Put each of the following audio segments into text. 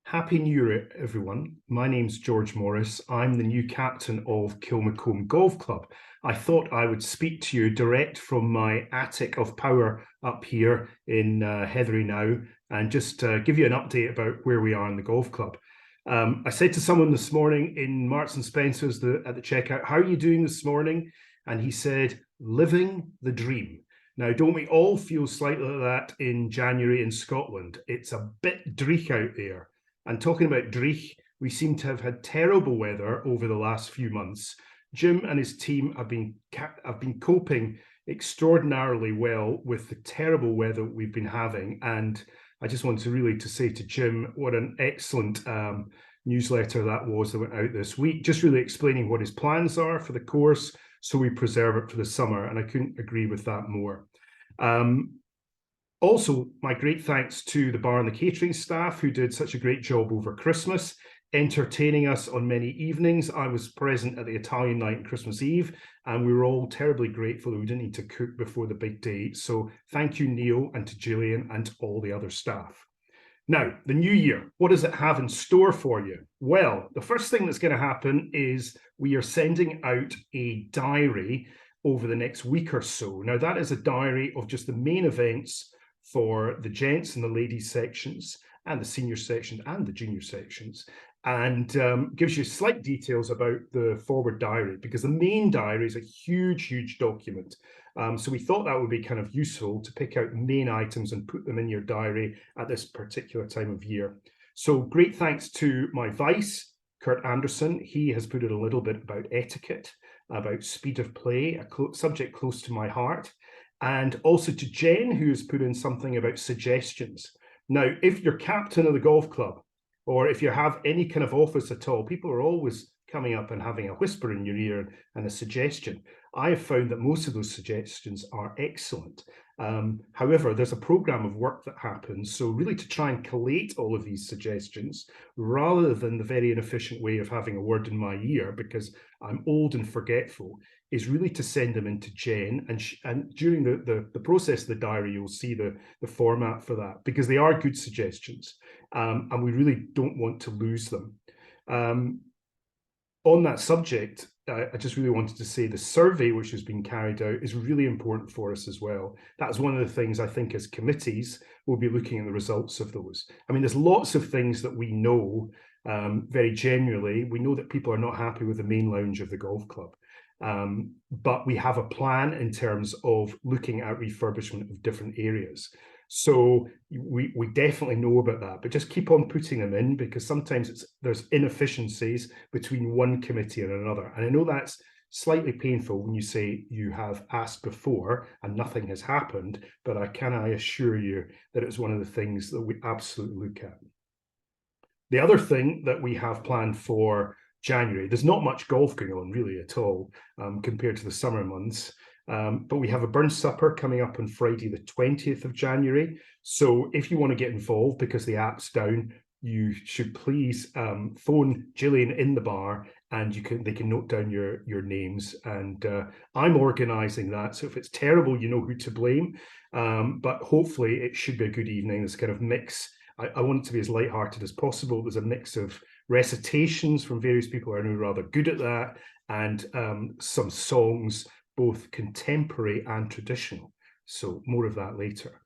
Happy New Year, everyone. My name's George Morris. I'm the new captain of Kilmacolm Golf Club. I thought I would speak to you direct from my attic of power up here in Heathery now and just give you an update about where we are in the golf club. I said to someone this morning in Marks and Spencer's at the checkout, how are you doing this morning? And he said, living the dream. Now, don't we all feel slightly like that in January in Scotland? It's a bit dreich out there. And talking about dreich, we seem to have had terrible weather over the last few months. Jim and his team have been coping extraordinarily well with the terrible weather we've been having. And I just want to really say to Jim, what an excellent newsletter that was that went out this week, just really explaining what his plans are for the course so we preserve it for the summer. And I couldn't agree with that more. Also, my great thanks to the bar and the catering staff who did such a great job over Christmas, entertaining us on many evenings. I was present at the Italian night on Christmas Eve, and we were all terribly grateful that we didn't need to cook before the big day. So thank you, Neil, and to Gillian and to all the other staff. Now, the new year, what does it have in store for you? Well, the first thing that's going to happen is we are sending out a diary over the next week or so. Now, that is a diary of just the main events for the gents and the ladies sections and the senior section and the junior sections, and gives you slight details about the forward diary, because the main diary is a huge document. So we thought that would be kind of useful to pick out main items and put them in your diary at this particular time of year. So great thanks to my vice, Kurt Anderson. He has put in a little bit about etiquette, about speed of play, a subject close to my heart. And also to Jen, who has put in something about suggestions. Now, if you're captain of the golf club, or if you have any kind of office at all, people are always coming up and having a whisper in your ear and a suggestion. I have found that most of those suggestions are excellent. However, there's a program of work that happens. So really to try and collate all of these suggestions, rather than the very inefficient way of having a word in my ear, because I'm old and forgetful, is really to send them into Jen. And during the process of the diary, you'll see the format for that, because they are good suggestions. And we really don't want to lose them. On that subject, I just really wanted to say the survey which has been carried out is really important for us as well. That's one of the things I think as committees we'll be looking at the results of those. I mean, there's lots of things that we know very genuinely. We know that people are not happy with the main lounge of the golf club. But we have a plan in terms of looking at refurbishment of different areas. So we definitely know about that, but just keep on putting them in, because sometimes there's inefficiencies between one committee and another. And I know that's slightly painful when you say you have asked before and nothing has happened, but I assure you that it's one of the things that we absolutely look at. The other thing that we have planned for January, there's not much golf going on really at all compared to the summer months. But we have a brunch supper coming up on Friday, the 20th of January. So if you want to get involved because the app's down, you should please phone Gillian in the bar, and they can note down your names. And I'm organising that. So if it's terrible, you know who to blame. But hopefully it should be a good evening. This kind of mix. I want it to be as lighthearted as possible. There's a mix of recitations from various people who are rather good at that, and some songs, both contemporary and traditional. So more of that later.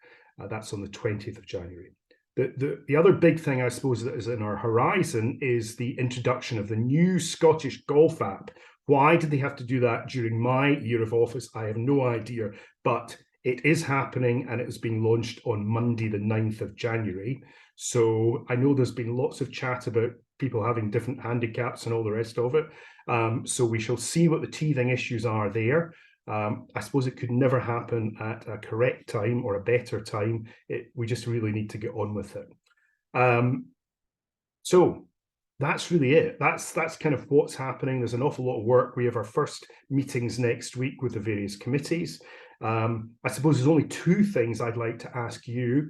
That's on the 20th of January. The other big thing, I suppose, that is in our horizon is the introduction of the new Scottish Golf app. Why did they have to do that during my year of office? I have no idea, but it is happening, and it was being launched on Monday, the 9th of January. So I know there's been lots of chat about people having different handicaps and all the rest of it. So we shall see what the teething issues are there. I suppose it could never happen at a correct time or a better time. We just really need to get on with it. So that's really it. That's kind of what's happening. There's an awful lot of work. We have our first meetings next week with the various committees. I suppose there's only two things I'd like to ask you.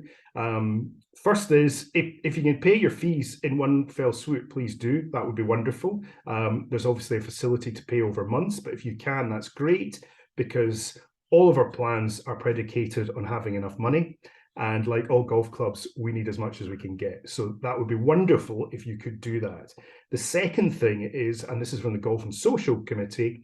First is, if you can pay your fees in one fell swoop, please do. That would be wonderful. There's obviously a facility to pay over months, but if you can, that's great, because all of our plans are predicated on having enough money. And like all golf clubs, we need as much as we can get. So that would be wonderful if you could do that. The second thing is, and this is from the Golf and Social Committee,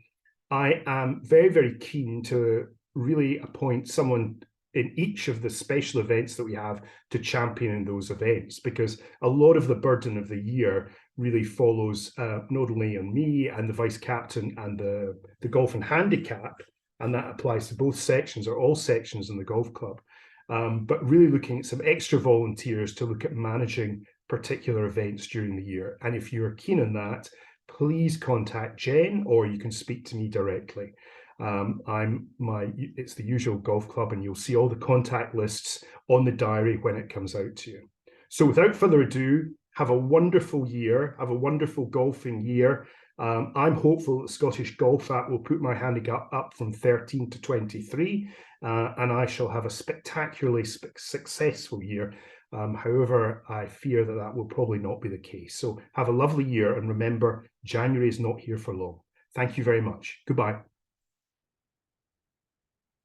I am very, very keen to really appoint someone in each of the special events that we have to champion in those events, because a lot of the burden of the year really follows not only on me and the vice captain and the golf and handicap, and that applies to both sections or all sections in the golf club, but really looking at some extra volunteers to look at managing particular events during the year. And if you're keen on that, please contact Jen, or you can speak to me directly. It's the usual golf club, and you'll see all the contact lists on the diary when it comes out to you. So without further ado, have a wonderful year, have a wonderful golfing year. I'm hopeful that Scottish Golf App will put my handicap up from 13 to 23, and I shall have a spectacularly successful year. However, I fear that that will probably not be the case. So have a lovely year, and remember, January is not here for long. Thank you very much. Goodbye.